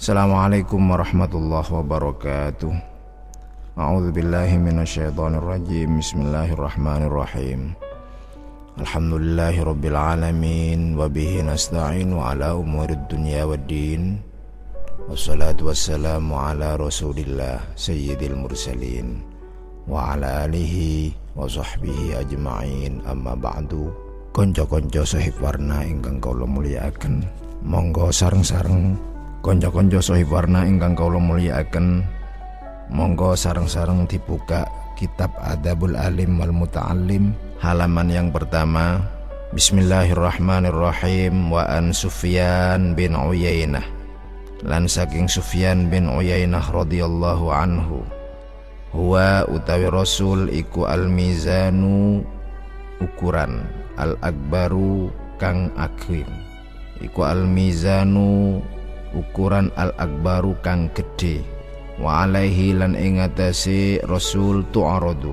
Assalamualaikum warahmatullahi wabarakatuh. A'udzu billahi minasyaitonir rajim. Bismillahirrahmanirrahim. Alhamdulillahirabbil alamin wa bihi nasta'inu ala umurid dunya waddin. Wassalatu wassalamu ala Rasulillah sayyidil mursalin wa ala alihi wa sahbihi ajma'in. Amma ba'du. Konco-konco sahib warna ingkang kula mulyakaken, monggo sareng-sareng konco-konco sahib warna ingkang kula mulyakaken, monggo sareng-sareng dibuka kitab Adabul Alim wal Muta'allim halaman yang pertama. Bismillahirrahmanirrahim. Wa an Sufyan bin Uyainah, lan saking Sufyan bin Uyainah radhiyallahu anhu, huwa utawi rasul iku al-mizanu ukuran, al-akbaru kang agung, iku al-mizanu ukuran al-akbaru kang gede, wa alaihi lan ing atase rasul tu'aradu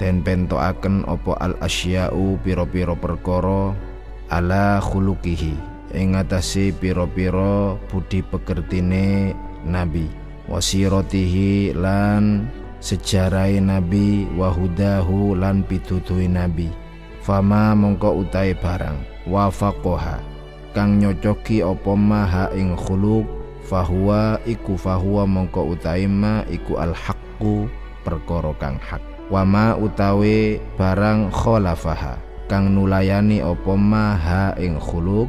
den pentokaken apa al-asya'u pira-pira perkara ala khuluqihi ing atase pira-pira budi pekertine nabi, wasiratihi lan sejarahe nabi, wahudahu lan pitutuhe nabi. Fama mongko utahe barang wafaqoha kang nyocoki apa maha ing khuluq, fahuwa mongko utahe ma iku al-haqqu perkara kang hak. Wama utawe barang khalafaha kang nulayani apa maha ing khuluq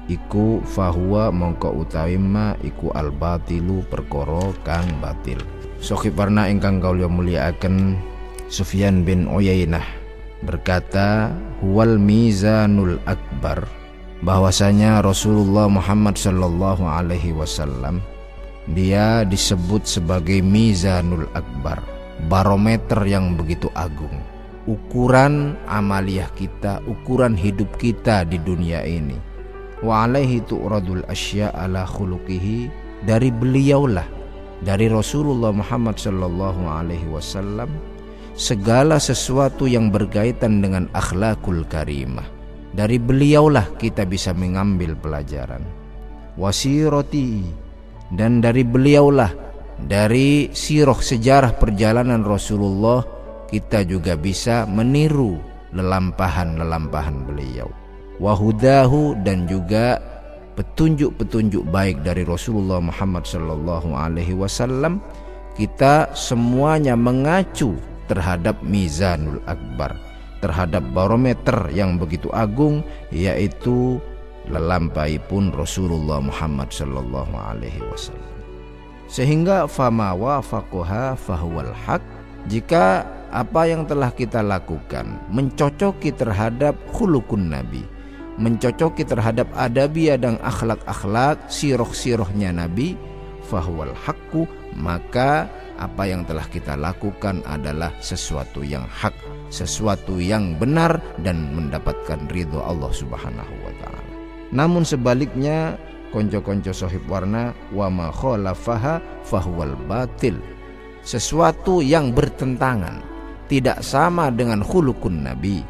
iku, fahuwa mongko utahe ma iku al-batilu perkara kang batil. Sohib warna ingkang kawula mulyakaken, Sufyan bin Uyainah berkata, huwal mizanul akbar, bahwasanya Rasulullah Muhammad sallallahu alaihi wasallam dia disebut sebagai mizanul akbar, barometer yang begitu agung, ukuran amaliyah kita, ukuran hidup kita di dunia ini. Wa alaihi tu'radul asya ala khuluqihi, dari beliaulah, dari Rasulullah Muhammad sallallahu alaihi wasallam, segala sesuatu yang berkaitan dengan akhlakul karimah, dari beliaulah kita bisa mengambil pelajaran. Wasirati, dan dari beliaulah, dari sirah sejarah perjalanan Rasulullah, kita juga bisa meniru lelampahan-lelampahan beliau. Wahudahu, dan juga petunjuk-petunjuk baik dari Rasulullah Muhammad sallallahu alaihi wasallam, kita semuanya mengacu terhadap mizanul akbar, terhadap barometer yang begitu agung, yaitu lelampaipun Rasulullah Muhammad sallallahu alaihi wasallam. Sehingga fama wafaqoha fahuwal haq, jika apa yang telah kita lakukan mencocoki terhadap khulukun nabi, mencocoki terhadap adabiyah dan akhlak-akhlak sirah-sirahnya nabi, fahuwal haqqu, maka apa yang telah kita lakukan adalah sesuatu yang hak, sesuatu yang benar dan mendapatkan ridho Allah Subhanahu wa ta'ala. Namun sebaliknya, konco-konco sohib warna, wa ma khalafaha fahuwal batil, sesuatu yang bertentangan, tidak sama dengan khulukun nabi,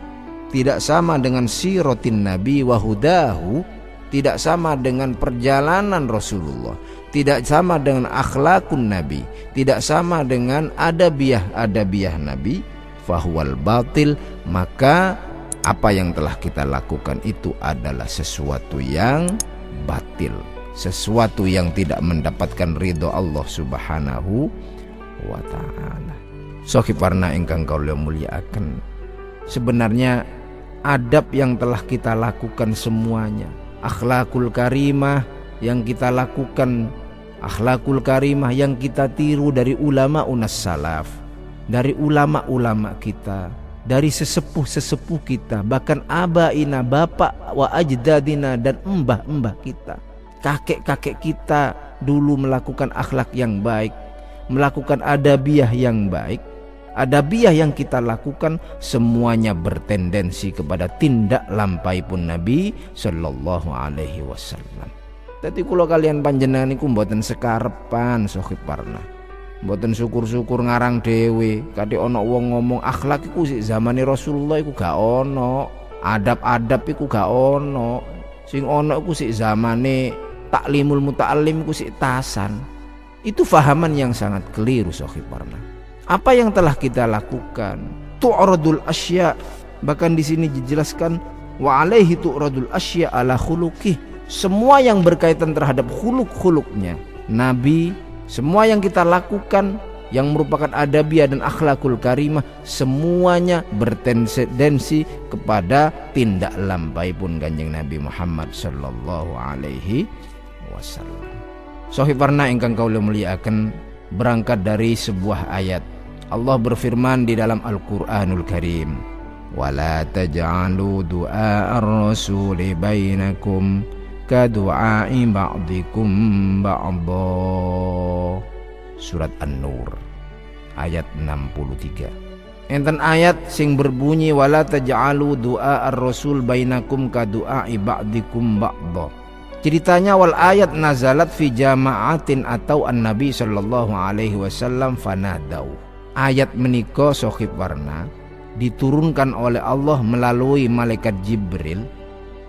tidak sama dengan sirotin nabi, wahudahu, tidak sama dengan perjalanan Rasulullah, tidak sama dengan akhlakun nabi, tidak sama dengan adabiyah nabi, fahuwal batil, maka apa yang telah kita lakukan itu adalah sesuatu yang batil, sesuatu yang tidak mendapatkan ridho Allah Subhanahu wa ta'ala. Sohib warna ingkang kawula mulyakaken, sebenarnya adab yang telah kita lakukan semuanya, akhlakul karimah yang kita lakukan, akhlakul karimah yang kita tiru dari ulama unas salaf, dari ulama-ulama kita, dari sesepuh-sesepuh kita, bahkan abaina, bapak wa ajdadina, dan mbah-mbah kita, kakek-kakek kita dulu melakukan akhlak yang baik, melakukan adabiyah yang baik. Adabiyah yang kita lakukan semuanya bertendensi kepada tindak lampai pun Nabi sallallahu alaihi wasallam. Dadi kula kalian panjenengan iku mboten sekarepan sohib warna, mboten syukur-syukur ngarang dhewe. Kadhe ana wong ngomong akhlak iku sik zamane Rasulullah iku gak ono, adab-adab iku gak ono. Sing ono iku sik zamane taklimul muta'allim ku sik tasan. Itu fahaman yang sangat keliru Sohibarna. Apa yang telah kita lakukan? Tu'radul asya, bahkan di sini dijelaskan wa alaihi tu'radul asya ala khuluqih. Semua yang berkaitan terhadap khuluk-khuluknya Nabi, semua yang kita lakukan yang merupakan adabiyah dan akhlakul karimah, semuanya bertendensi kepada tindak lampai pun Kanjeng Nabi Muhammad sallallahu alaihi wasallam. Sohibarna ingkang kaula muliakan, berangkat dari sebuah ayat. Allah berfirman di dalam Al-Qur'anul Karim, "Wala taj'alu du'a ar-rasuli bainakum ka du'a'i ba'dikum ba'dha." Surat An-Nur ayat 63. Enten ayat sing berbunyi wala taj'alu du'a ar-rasul bainakum ka du'a'i ba'dikum ba'dha. Ceritanya wal ayat nazalat fi jama'atin atau an-nabi sallallahu alaihi wasallam fanadau. Ayat menika Sohibarna diturunkan oleh Allah melalui malaikat Jibril,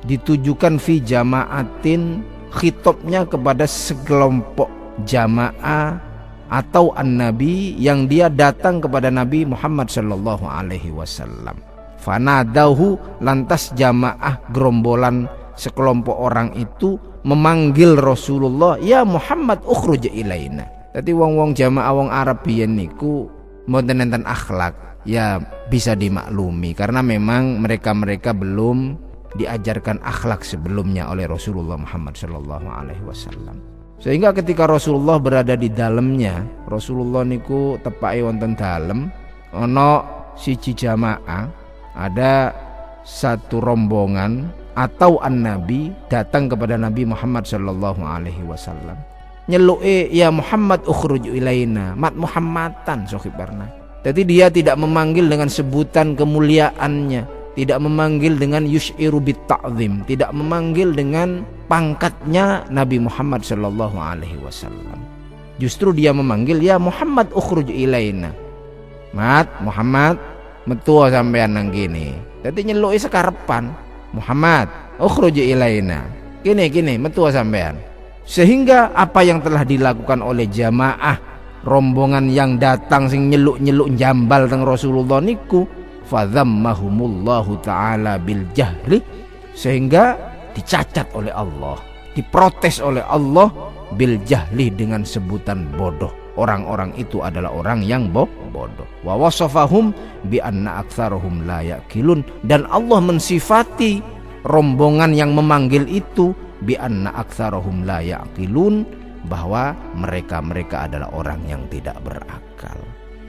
ditujukan fi jama'atin, khitabnya kepada sekelompok jamaah atau an-nabi yang dia datang kepada Nabi Muhammad sallallahu alaihi wasallam. Fanadahu, lantas jamaah gerombolan sekelompok orang itu memanggil Rasulullah, "Ya Muhammad ukhruj ilaina." Dadi wong-wong jamaah wong Arab biyen niku mboten enten akhlak, ya bisa dimaklumi karena memang mereka belum diajarkan akhlak sebelumnya oleh Rasulullah Muhammad sallallahu alaihi wasallam. Sehingga ketika Rasulullah berada di dalamnya, Rasulullah niku tepake wonten dalem, ana siji jamaah, ada satu rombongan atau an-nabi datang kepada Nabi Muhammad sallallahu alaihi wasallam. Nyeluke, "Ya Muhammad ukhruj ilaina." Mat Muhammadan Sohibarna. Jadi dia tidak memanggil dengan sebutan kemuliaannya, tidak memanggil dengan yus'iru bit ta'zim, tidak memanggil dengan pangkatnya Nabi Muhammad sallallahu alaihi wasallam. Justru dia memanggil, "Ya Muhammad ukhruj ilaina." Mat Muhammad metu sampean nang kene. Dadi nyeluki sekarepan. "Muhammad ukhruj ilaina." Kene metu sampean. Sehingga apa yang telah dilakukan oleh jamaah rombongan yang datang sing nyeluk-nyeluk jambal teng Rasulullah niku, fadzammahumullahu taala bil jahli, sehingga dicacat oleh Allah, diprotes oleh Allah bil jahli dengan sebutan bodoh. Orang-orang itu adalah orang yang bodoh. Wa wasafahum bi anna aktsarahum la yaqilun, dan Allah mensifati rombongan yang memanggil itu bi anna aktsarahum la yaqilun, bahwa mereka adalah orang yang tidak berakal.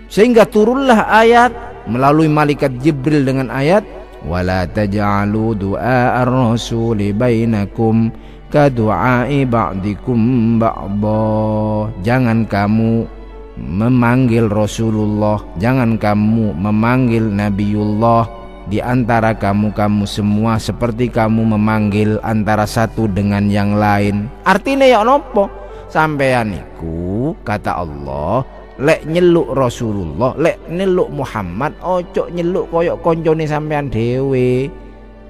Sehingga turunlah ayat melalui malaikat Jibril dengan ayat wala taj'alu du'a ar-rasuli bainakum ka du'a'i ba'dikum ba'dha. Jangan kamu memanggil Rasulullah, jangan kamu memanggil Nabiullah di antara kamu semua seperti kamu memanggil antara satu dengan yang lain. Artinya ya nopo? Sampeyan iku kata Allah, lek nyeluk Rasulullah, lek nyeluk Muhammad, ojo nyeluk koyok koncone sampean dhewe,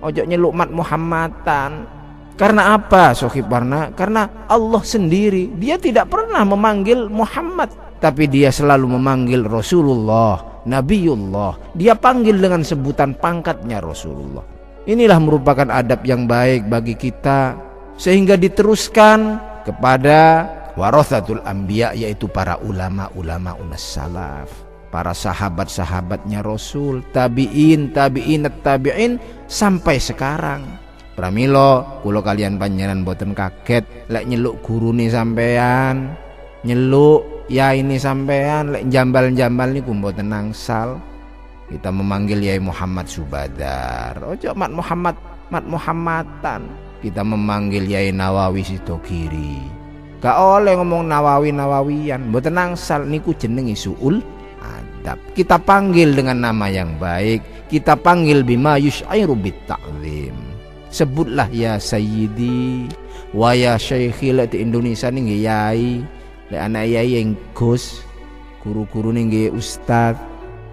ojo nyeluk Mat Muhammadan. Karena apa Sohibarna? Karena Allah sendiri dia tidak pernah memanggil Muhammad, tapi dia selalu memanggil Rasulullah, Nabiullah. Dia panggil dengan sebutan pangkatnya Rasulullah. Inilah merupakan adab yang baik bagi kita, sehingga diteruskan kepada warathatul anbiya, yaitu para ulama unas salaf, para sahabat-sahabatnya Rasul, tabi'in sampai sekarang. Pramila kula kalian panjenengan boten kaget lek nyeluk gurune sampean, nyeluk ya ini sampean, lek jambal-jambal niku mboten nangsal. Kita memanggil Yai Muhammad Subadar, ojo Mat Muhammadan. Kita memanggil Yai Nawawi Sidogiri, gak oleh ngomong Nawawian, mboten nangsal, niku jenenge su'ul adab. Kita panggil dengan nama yang baik, kita panggil bima yus'iru bit ta'zim. Sebutlah ya Sayyidi wa ya Syaikhi, lek di Indonesia ning yai, lek anak yai yang Gus, guru-guru ning ustaz.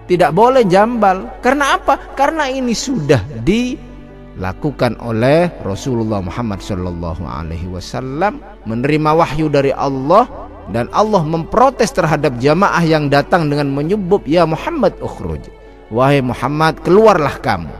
Tidak boleh jambal. Karena apa? Karena ini sudah dilakukan oleh Rasulullah Muhammad sallallahu alaihi wasallam menerima wahyu dari Allah, dan Allah memprotes terhadap jamaah yang datang dengan menyebut, ya Muhammad ukhruj, wahai Muhammad keluarlah kamu.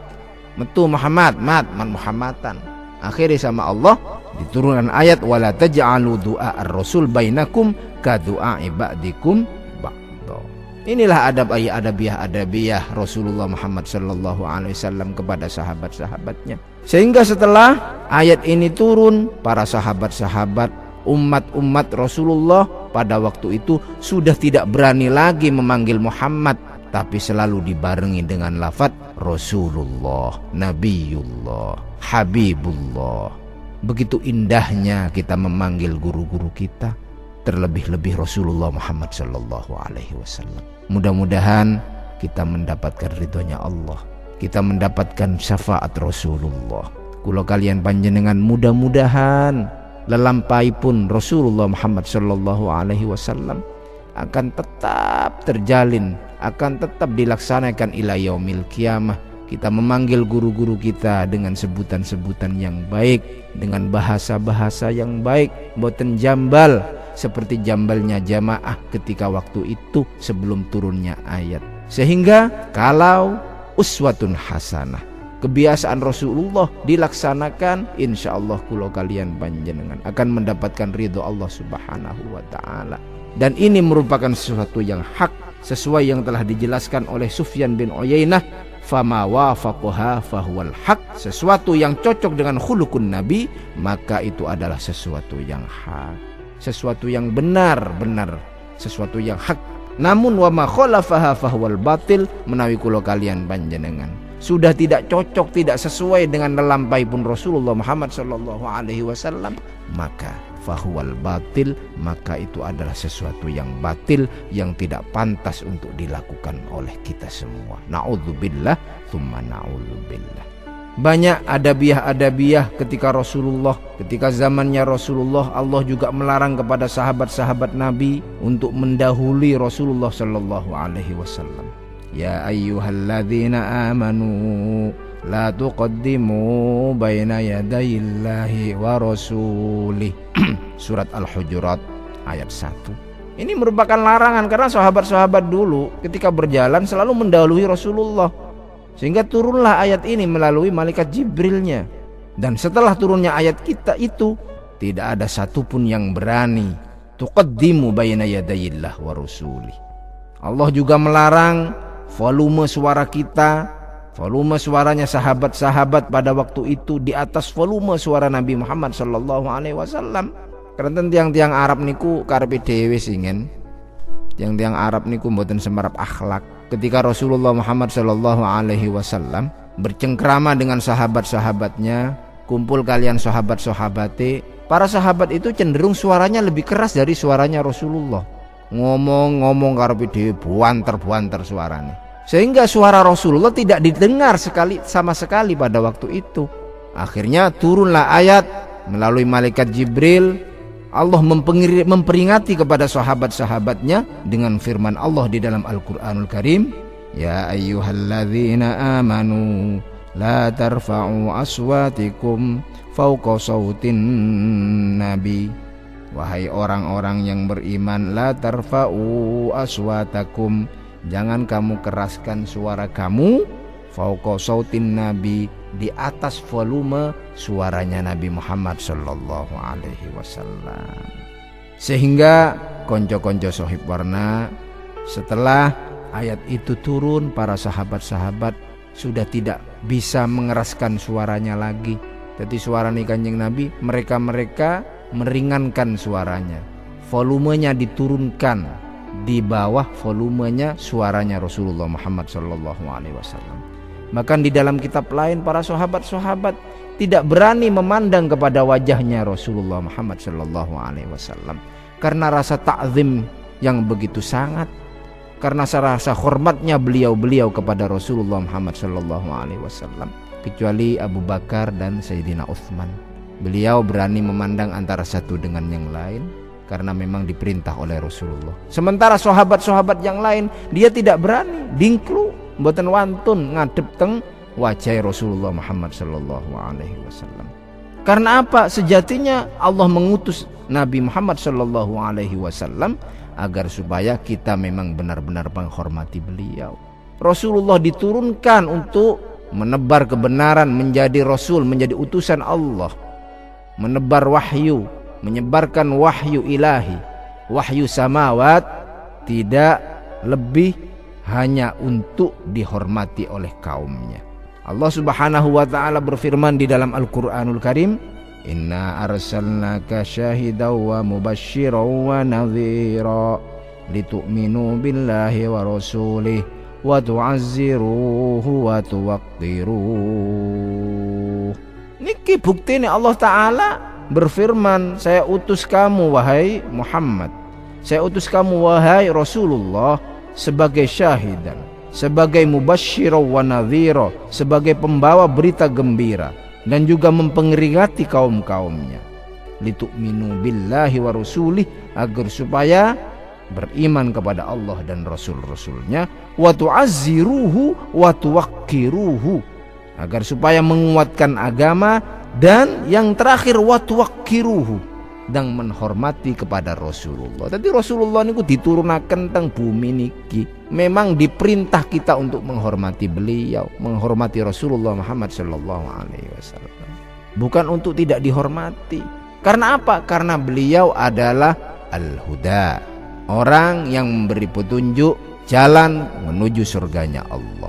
Metu Muhammad, man Muhammadan. Akhirnya sama Allah diturunkan ayat, wala taj'alu du'a ar-rasul bainakum ka du'a'i ba'dikum ba'da. Inilah adabiyah Rasulullah Muhammad sallallahu alaihi wasallam kepada sahabat-sahabatnya. Sehingga setelah ayat ini turun, para sahabat-sahabat, umat-umat Rasulullah pada waktu itu sudah tidak berani lagi memanggil Muhammad, tapi selalu dibarengi dengan lafaz Rasulullah, Nabiullah, Habibullah. Begitu indahnya kita memanggil guru-guru kita, terlebih-lebih Rasulullah Muhammad sallallahu alaihi wasallam. Mudah-mudahan kita mendapatkan ridhonya Allah, kita mendapatkan syafaat Rasulullah. Kula kalian panjenengan mudah-mudahan lelampai pun Rasulullah Muhammad sallallahu alaihi wasallam akan tetap terjalin, akan tetap dilaksanakan ila yaumil qiyamah. Kita memanggil guru-guru kita dengan sebutan-sebutan yang baik, dengan bahasa-bahasa yang baik, boten jambal seperti jambalnya jamaah ketika waktu itu sebelum turunnya ayat. Sehingga kalau uswatun hasanah, kebiasaan Rasulullah dilaksanakan, insya Allah kula kalian panjenengan akan mendapatkan ridho Allah subhanahu wa ta'ala. Dan ini merupakan sesuatu yang hak, sesuai yang telah dijelaskan oleh Sufyan bin Uyainah, fama wafaqaha fahuwal haq. Sesuatu yang cocok dengan khuluqun Nabi, maka itu adalah sesuatu yang hak, sesuatu yang benar, sesuatu yang hak. Namun wa ma khalafaha fahuwal batil, menawi kula kalian panjenengan sudah tidak cocok, tidak sesuai dengan lelampai pun Rasulullah Muhammad sallallahu alaihi wasallam, maka fahuwal batil, maka itu adalah sesuatu yang batil, yang tidak pantas untuk dilakukan oleh kita semua. Na'udzubillah tsumma na'udzubillah. Banyak adabiyah ketika Rasulullah, ketika zamannya Rasulullah, Allah juga melarang kepada sahabat-sahabat Nabi untuk mendahului Rasulullah sallallahu alaihi wasallam. Ya ayyuhalladzina amanu la tuqaddimu baina yadayillahi wa rasulih. Surat Al-Hujurat ayat 1. Ini merupakan larangan karena sahabat-sahabat dulu ketika berjalan selalu mendahului Rasulullah. Sehingga turunlah ayat ini melalui malaikat Jibrilnya. Dan setelah turunnya ayat kita itu, tidak ada satupun yang berani tuqaddimu baina yadayillah wa rasulih. Allah juga melarang volume suara kita, volume suaranya sahabat-sahabat pada waktu itu di atas volume suara Nabi Muhammad sallallahu alaihi wasallam. Karena tiang-tiang Arab niku karepe dhewe singen. Tiang-tiang Arab niku mboten semerap akhlak. Ketika Rasulullah Muhammad sallallahu alaihi wasallam bercengkrama dengan sahabat-sahabatnya, kumpul kalian sahabat-sahabate, para sahabat itu cenderung suaranya lebih keras dari suaranya Rasulullah. Ngomong karepe dhewe buanter suaranya. Sehingga suara Rasulullah tidak didengar sama sekali pada waktu itu. Akhirnya turunlah ayat melalui malaikat Jibril. Allah memperingati kepada sahabat-sahabatnya dengan firman Allah di dalam Al-Qur'anul Karim, ya ayyuhalladzina amanu la tarfa'u aswatikum fawqa sautin nabi. Wahai orang-orang yang beriman, la tarfa'u aswatakum, jangan kamu keraskan suara kamu, fauqa sautin nabi, di atas volume suaranya Nabi Muhammad sallallahu alaihi wasallam. Sehingga konco-konco sohib warna, setelah ayat itu turun, para sahabat-sahabat sudah tidak bisa mengeraskan suaranya lagi. Jadi suara Kanjeng Nabi, mereka meringankan suaranya, volumenya diturunkan di bawah volumenya suaranya Rasulullah Muhammad sallallahu alaihi wasallam. Maka di dalam kitab lain para sahabat-sahabat tidak berani memandang kepada wajahnya Rasulullah Muhammad sallallahu alaihi wasallam karena rasa ta'zim yang begitu sangat, karena rasa hormatnya beliau kepada Rasulullah Muhammad sallallahu alaihi wasallam. Kecuali Abu Bakar dan Sayyidina Utsman, beliau berani memandang antara satu dengan yang lain karena memang diperintah oleh Rasulullah. Sementara sahabat-sahabat yang lain dia tidak berani, dingklu, mboten wantun ngadep teng wajah Rasulullah Muhammad sallallahu alaihi wasallam. Karena apa? Sejatinya Allah mengutus Nabi Muhammad SAW agar supaya kita memang benar-benar menghormati beliau. Rasulullah diturunkan untuk menebar kebenaran, menjadi Rasul, menjadi utusan Allah, menebar wahyu, menyebarkan wahyu ilahi, wahyu samawat, tidak lebih hanya untuk dihormati oleh kaumnya. Allah Subhanahu wa ta'ala berfirman di dalam Al-Qur'anul Karim, "Inna arsalnaka syahidan wa mubasysyiran wa nadhira litu'minu billahi wa rasulih wa tu'azziruhu wa tuwaqqiruh." Niki buktine Allah Ta'ala berfirman, saya utus kamu wahai Muhammad, saya utus kamu wahai Rasulullah sebagai syahidan, sebagai mubasysyiran wa nadhira, sebagai pembawa berita gembira dan juga memperingati kaum-kaumnya. Litu'minu billahi wa rasulih, agar supaya beriman kepada Allah dan Rasul-Rasulnya, wa tu'azziruhu wa tuwaqqiruhu, agar supaya menguatkan agama, dan yang terakhir wa tuwaqqiruhu, dan menghormati kepada Rasulullah. Tadi Rasulullah niku diturunaken teng bumi niki memang diperintah kita untuk menghormati beliau, menghormati Rasulullah Muhammad sallallahu alaihi wasallam. Bukan untuk tidak dihormati. Karena apa? Karena beliau adalah al-huda, orang yang memberi petunjuk jalan menuju surganya Allah.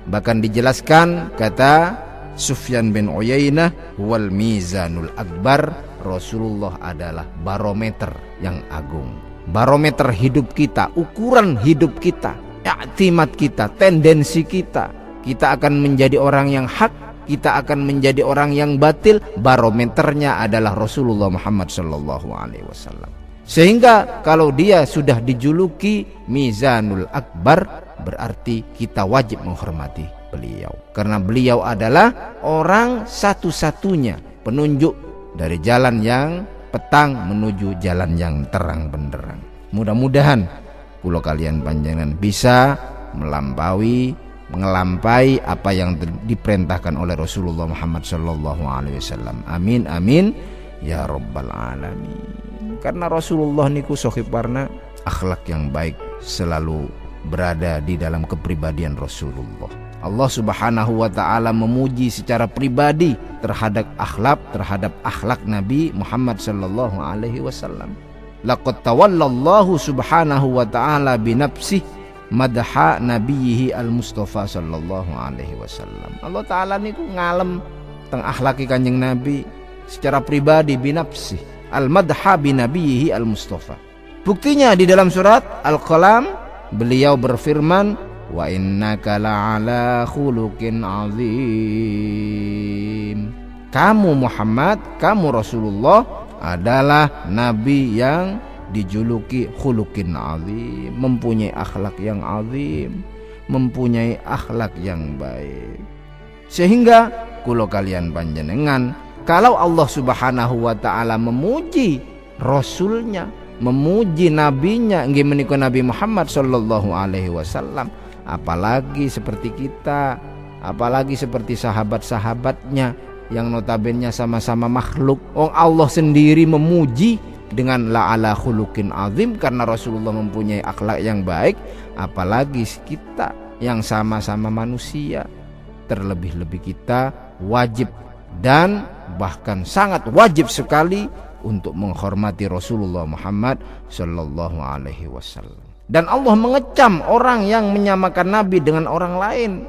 Bahkan dijelaskan, kata Sufyan bin Uyainah, wal mizanul akbar, Rasulullah adalah barometer yang agung, barometer hidup kita, ukuran hidup kita, i'timad kita, tendensi kita. Kita akan menjadi orang yang hak, kita akan menjadi orang yang batil. Barometernya adalah Rasulullah Muhammad sallallahu alaihi wasallam. Sehingga kalau dia sudah dijuluki mizanul akbar, berarti kita wajib menghormati beliau, karena beliau adalah orang satu-satunya penunjuk dari jalan yang petang menuju jalan yang terang benderang. Mudah-mudahan kula kalian panjenengan bisa mengelampai apa yang diperintahkan oleh Rasulullah Muhammad sallallahu alaihi wasallam. Amin amin ya rabbal alamin. Karena Rasulullah niku sahib warna akhlak yang baik selalu berada di dalam kepribadian Rasulullah. Allah Subhanahu wa ta'ala memuji secara pribadi terhadap akhlak Nabi Muhammad sallallahu alaihi wasallam. Laqad tawallallahu subhanahu wa ta'ala binafsih madha nabiyhi al-Mustafa sallallahu alaihi wasallam. Allah Ta'ala niku ngalem teng akhlaki Kanjeng Nabi secara pribadi binafsih al-madha binabiyhi al-Mustafa. Buktinya di dalam surat Al-Qalam beliau berfirman, wa innaka la'ala khuluqin azim. Kamu Muhammad, kamu Rasulullah adalah nabi yang dijuluki khuluqin azim, mempunyai akhlak yang azim, mempunyai akhlak yang baik. Sehingga kula kalian panjenengan, kalau Allah Subhanahu wa ta'ala memuji Rasulnya, memuji nabinya, nggih menika Nabi Muhammad sallallahu alaihi wasallam, apalagi seperti kita, apalagi seperti sahabat-sahabatnya yang notabene sama-sama makhluk. Allah sendiri memuji dengan la'ala khuluqin azim karena Rasulullah mempunyai akhlak yang baik, apalagi kita yang sama-sama manusia. Terlebih-lebih kita wajib dan bahkan sangat wajib sekali untuk menghormati Rasulullah Muhammad sallallahu alaihi wasallam. Dan Allah mengecam orang yang menyamakan Nabi dengan orang lain.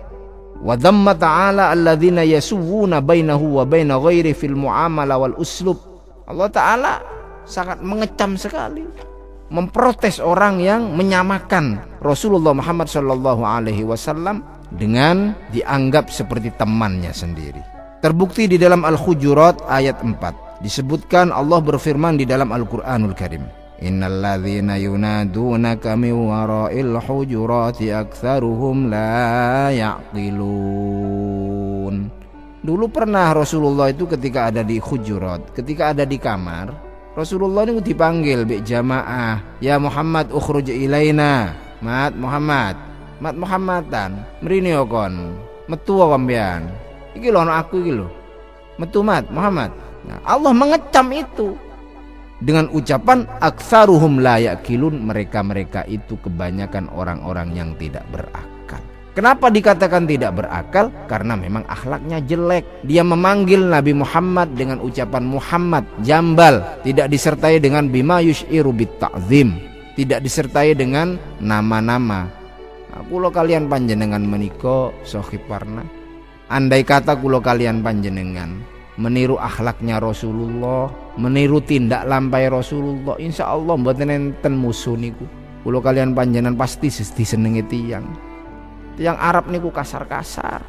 Wa dhamma ta'ala alladzina yasuwuna bainahu wa baina ghairi fil muamalah wal uslub. Allah Ta'ala sangat mengecam sekali, memprotes orang yang menyamakan Rasulullah Muhammad sallallahu alaihi wasallam dengan dianggap seperti temannya sendiri. Terbukti di dalam Al-Hujurat ayat 4 disebutkan, Allah berfirman di dalam Al-Qur'anul Karim, innal ladzina yunadunaka min wara'il hujurati aktsaruhum la ya'qilun. Dulu pernah Rasulullah itu ketika ada di hujurat, ketika ada di kamar, Rasulullah itu dipanggil bi jamaah, ya Muhammad ukhruj ilaina. Mat Muhammadan mrene kon metu kompian iki lho ana aku iki lho metu Mat Muhammad Nah, Allah mengecam itu dengan ucapan aktsaruhum la yaqilun, mereka itu kebanyakan orang-orang yang tidak berakal. Kenapa dikatakan tidak berakal? Karena memang akhlaknya jelek. Dia memanggil Nabi Muhammad dengan ucapan Muhammad, jambal, tidak disertai dengan bima yus'iru bit ta'zim, tidak disertai dengan nama-nama. Kulo kalian panjenengan menika Sohib Warna, andai kata kulo kalian panjenengan meniru akhlaknya Rasulullah, meniru tindak lampai Rasulullah, insya Allah mboten enten musuh niku. Kulo kalian panjenengan pasti disenengi tiyang Arab niku kasar-kasar,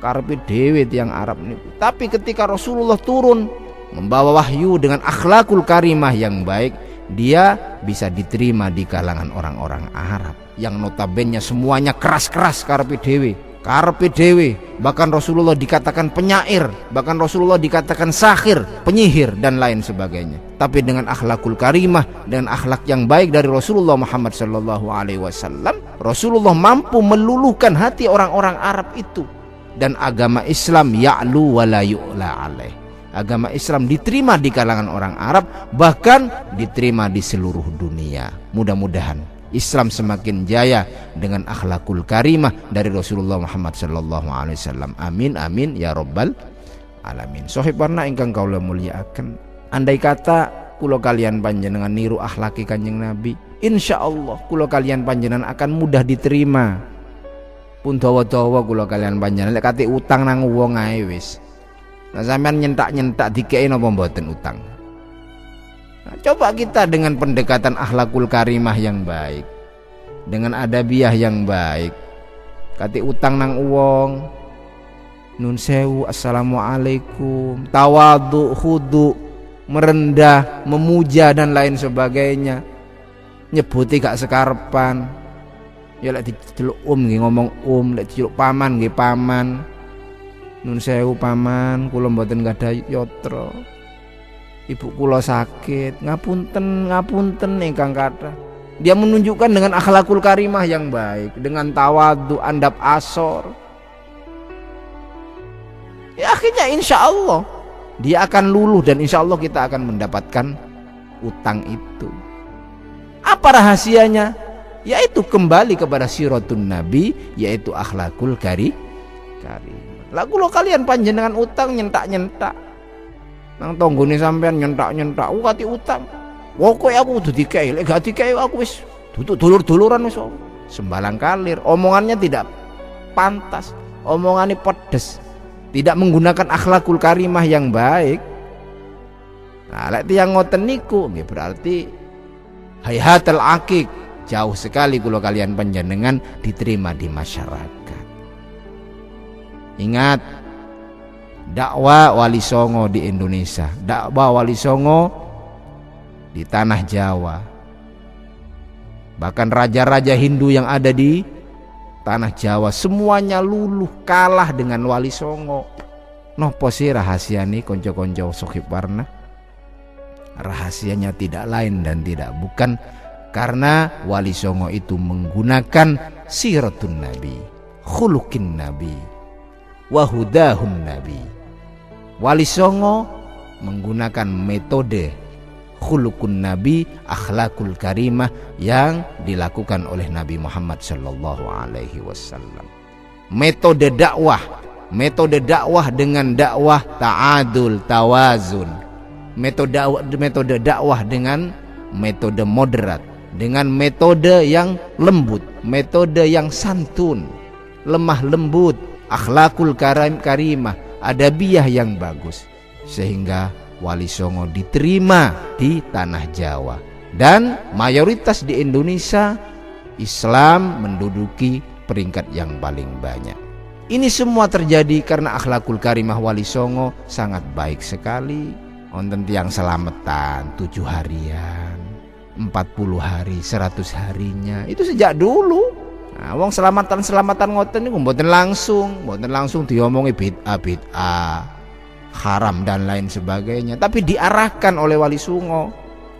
karepe dhewe tiyang Arab niku. Tapi ketika Rasulullah turun membawa wahyu dengan akhlakul karimah yang baik, dia bisa diterima di kalangan orang-orang Arab yang notabene semuanya keras-keras karepe dhewe. Bahkan Rasulullah dikatakan penyair, bahkan Rasulullah dikatakan sahir, penyihir dan lain sebagainya. Tapi dengan akhlakul karimah, dengan akhlak yang baik dari Rasulullah Muhammad sallallahu alaihi wasallam, Rasulullah mampu meluluhkan hati orang-orang Arab itu. Dan agama Islam ya'lu wa la yu'la alaih. Agama Islam diterima di kalangan orang Arab, bahkan diterima di seluruh dunia. Mudah-mudahan Islam semakin jaya dengan akhlakul karimah dari Rasulullah Muhammad sallallahu alaihi wasallam. Amin amin ya rabbal alamin. Sohib Warna ingkang kaula mulyakaken, andai kata kula kalian panjenengan niru akhlaki Kanjeng Nabi, insyaallah kula kalian panjenengan akan mudah diterima. Pun dawa-dawa kula kalian panjenengan lek kate utang nang wong ae wis. Nah, sampean nyentak-nyentak dikei napa mboten utang? Nah, coba kita dengan pendekatan akhlakul karimah yang baik, dengan adabiyah yang baik, kate utang nang wong, nun sewu, assalamualaikum, tawadhu, khudu, merendah, memuja dan lain sebagainya, nyebuti gak sekarepan. Ya lek diceluk nggih ngomong lek diceluk paman nggih paman. Nun sewu paman, kula mboten gadah yatra. Ibu kula sakit, ngapunten ingkang kathah. Dia menunjukkan dengan akhlakul karimah yang baik, dengan tawadhu, andap asor. Ya akhirnya insya Allah dia akan luluh dan insya Allah kita akan mendapatkan utang itu. Apa rahasianya? Yaitu kembali kepada siratun Nabi, yaitu akhlakul karimah. Lah kula kalian panjenengan utang nyentak-nyentak nang tanggane sampean nyentak-nyentak kati utang. Pokoke aku kudu dikei, lek gak dikei aku wis duduk dulur-duluran wis. Sembalang kalir, omongannya tidak pantas, omongannya pedes, tidak menggunakan akhlakul karimah yang baik. Nah, lek tiyang ngoten niku nggih berarti hayhatul aqiq, jauh sekali kula kalian panjenengan diterima di masyarakat. Ingat, dakwah Wali Songo di Indonesia, dakwah Wali Songo di tanah Jawa, bahkan raja-raja Hindu yang ada di tanah Jawa semuanya luluh kalah dengan Wali Songo. Nopo sih rahasiane konco-konco Sohib Warna? Rahasianya tidak lain dan tidak bukan karena Wali Songo itu menggunakan siratun Nabi, khuluqin Nabi, wahudahun Nabi. Wali Songo menggunakan metode khuluqun Nabi, akhlakul karimah yang dilakukan oleh Nabi Muhammad sallallahu alaihi wasallam. Metode dakwah dengan dakwah ta'adul, tawazun. Metode dakwah dengan metode moderat, dengan metode yang lembut, metode yang santun, lemah lembut, akhlakul karimah, adabiyah yang bagus, sehingga Wali Songo diterima di tanah Jawa. Dan mayoritas di Indonesia Islam menduduki peringkat yang paling banyak. Ini semua terjadi karena akhlakul karimah Wali Songo sangat baik sekali. Wonten tiyang selamatan 7 harian, 40 hari, 100 harinya. Itu sejak dulu. Nah, wong selamatan ngoten niku mboten langsung diomongi bid'ah, haram dan lain sebagainya, tapi diarahkan oleh Wali Songo.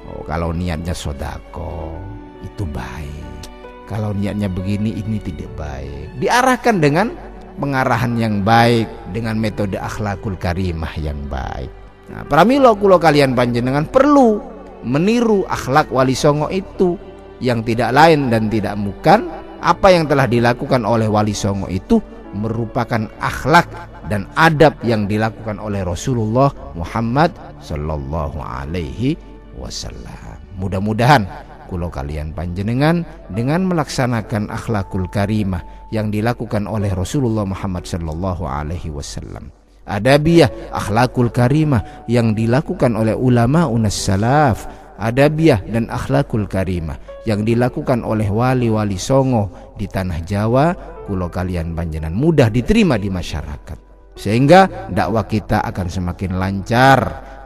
Oh, kalau niatnya sodako itu baik, kalau niatnya begini ini tidak baik. Diarahkan dengan pengarahan yang baik, dengan metode akhlakul karimah yang baik. Nah, pramila kula kalian panjenengan perlu meniru akhlak Wali Songo itu, yang tidak lain dan tidak bukan apa yang telah dilakukan oleh Wali Songo itu merupakan akhlak dan adab yang dilakukan oleh Rasulullah Muhammad sallallahu alaihi wasallam. Mudah-mudahan kula kalian panjenengan dengan melaksanakan akhlakul karimah yang dilakukan oleh Rasulullah Muhammad sallallahu alaihi wasallam, adabiyah akhlakul karimah yang dilakukan oleh ulama unas salaf, adabiyah dan akhlakul karimah yang dilakukan oleh wali-wali songo di tanah Jawa, kula kalian panjenengan mudah diterima di masyarakat, sehingga dakwah kita akan semakin lancar,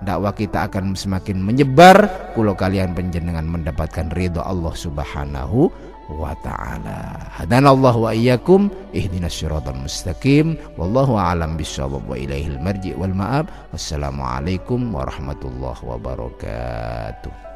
dakwah kita akan semakin menyebar, kula kalian panjenengan mendapatkan ridha Allah Subhanahu wa ta'ala. Hadanallahu wa iyyakum ihdinas siratal mustaqim, wallahu a'lam bissawab wa ilaihil marji' wal ma'ab. Wassalamualaikum warahmatullahi wabarakatuh.